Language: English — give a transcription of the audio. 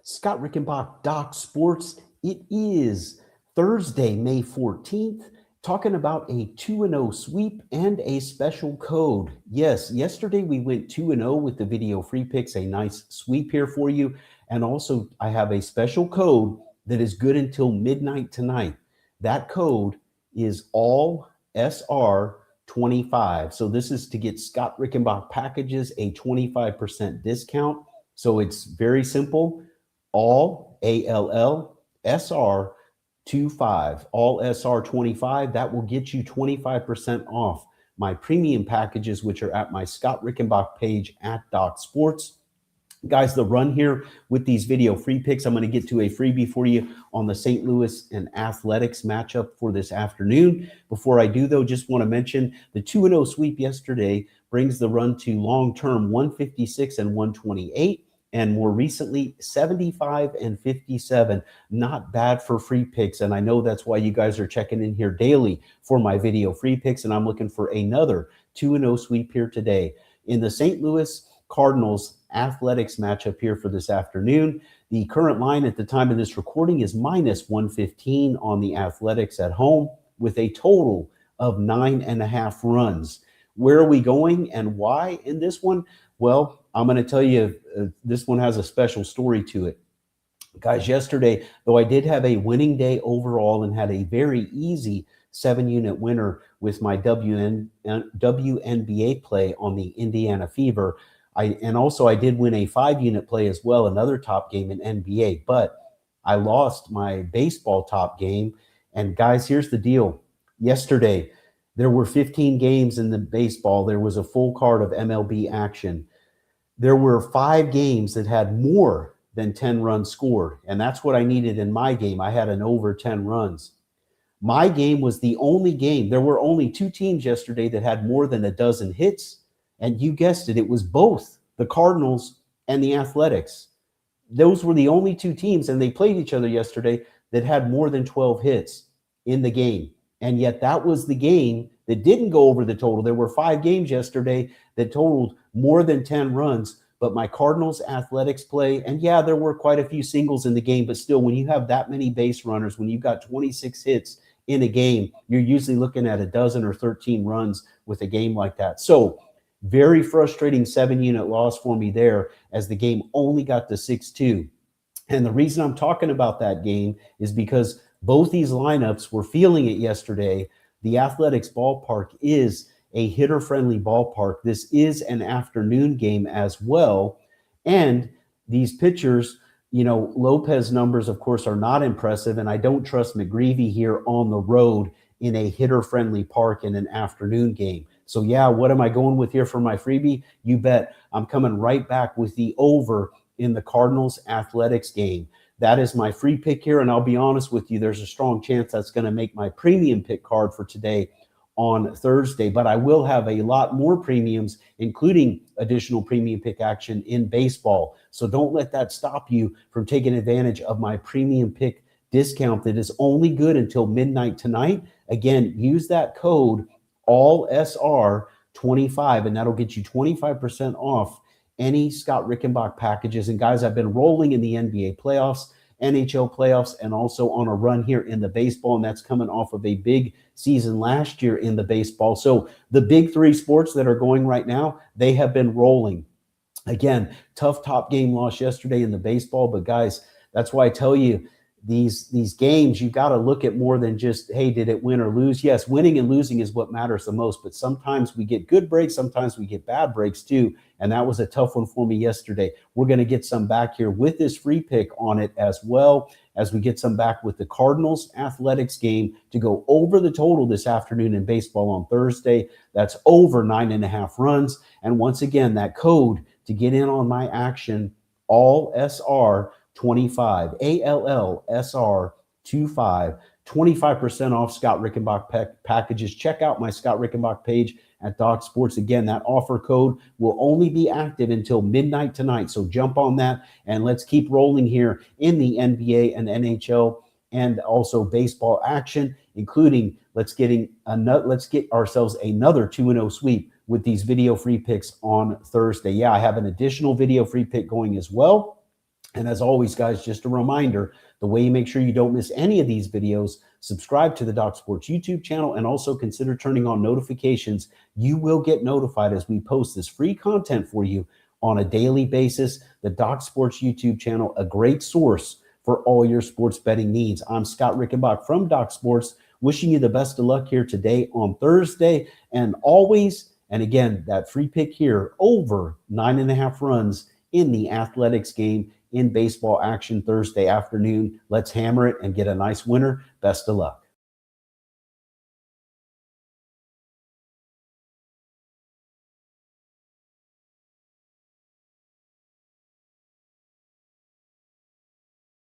Scott Rickenbach, Doc Sports. It is Thursday, May 14th, talking about a 2-0 sweep and a special code. Yes, yesterday we went 2-0 with the video free picks, a nice sweep here for you. And also, I have a special code that is good until midnight tonight. That code is all SR25. So this is to get Scott Rickenbach packages a 25% discount. So it's very simple. All ALL SR25, all SR25. That will get you 25% off my premium packages, which are at my Scott Rickenbach page at Doc Sports. Guys, the run here with these video free picks, I'm going to get to a freebie for you on the St. Louis and Athletics matchup for this afternoon. Before I do, though, just want to mention the 2-0 sweep yesterday brings the run to long-term 156 and 128. And more recently, 75 and 57. Not bad for free picks. And I know that's why you guys are checking in here daily for my video free picks. And I'm looking for another 2-0 sweep here today. In the St. Louis Cardinals Athletics matchup here for this afternoon, the current line at the time of this recording is minus 115 on the Athletics at home with a total of 9.5 runs. Where are we going and why in this one? Well, I'm going to tell you, this one has a special story to it. Guys, yesterday, though I did have a winning day overall and had a very easy 7-unit winner with my WNBA play on the Indiana Fever, I did win a 5-unit play as well, another top game in NBA, but I lost my baseball top game. And guys, here's the deal. Yesterday, there were 15 games in the baseball. There was a full card of MLB action. There were 5 games that had more than 10 runs scored, and that's what I needed in my game. I had an over 10 runs. My game was the only game. There were only 2 teams yesterday that had more than a dozen hits, and you guessed it, it was both the Cardinals and the Athletics. Those were the only 2 teams, and they played each other yesterday, that had more than 12 hits in the game. And yet that was the game that didn't go over the total. There were 5 games yesterday that totaled more than 10 runs, but my Cardinals Athletics play, and yeah, there were quite a few singles in the game, but still, when you have that many base runners, when you've got 26 hits in a game, you're usually looking at a dozen or 13 runs with a game like that. So very frustrating 7-unit loss for me there as the game only got to 6-2. And the reason I'm talking about that game is because both these lineups were feeling it yesterday. The Athletics ballpark is a hitter-friendly ballpark. This is an afternoon game as well. And these pitchers, Lopez numbers, of course, are not impressive. And I don't trust McGreevy here on the road in a hitter-friendly park in an afternoon game. So, yeah, what am I going with here for my freebie? You bet. I'm coming right back with the over in the Cardinals Athletics game. That is my free pick here, and I'll be honest with you, there's a strong chance that's going to make my premium pick card for today on Thursday, but I will have a lot more premiums, including additional premium pick action in baseball. So don't let that stop you from taking advantage of my premium pick discount that is only good until midnight tonight. Again, use that code ALLSR25, and that'll get you 25% off any Scott Rickenbach packages. And guys, I've been rolling in the NBA playoffs, NHL playoffs, and also on a run here in the baseball, and that's coming off of a big season last year in the baseball. So the big 3 sports that are going right now, they have been rolling. Again, tough top game loss yesterday in the baseball, but guys, that's why I tell you, these games, you've got to look at more than just, hey, did it win or lose? Yes, winning and losing is what matters the most, but sometimes we get good breaks, sometimes we get bad breaks too, and that was a tough one for me yesterday. We're going to get some back here with this free pick on it, as well as we get some back with the Cardinals Athletics game to go over the total this afternoon in baseball on Thursday. That's over 9.5 runs, and once again, that code to get in on my action, all SR 25, ALLSR25, 25% off Scott Rickenbach packages. Check out my Scott Rickenbach page at Doc Sports. Again, that offer code will only be active until midnight tonight. So jump on that and let's keep rolling here in the NBA and NHL and also baseball action, including let's get ourselves another 2-0 sweep with these video free picks on Thursday. Yeah, I have an additional video free pick going as well. And as always, guys, just a reminder, the way you make sure you don't miss any of these videos, subscribe to the Doc Sports YouTube channel and also consider turning on notifications. You will get notified as we post this free content for you on a daily basis. The Doc Sports YouTube channel, a great source for all your sports betting needs. I'm Scott Rickenbach from Doc Sports, wishing you the best of luck here today on Thursday and always. And again, that free pick here, over 9.5 runs in the athletics game in baseball action Thursday afternoon. Let's hammer it and get a nice winner. Best of luck.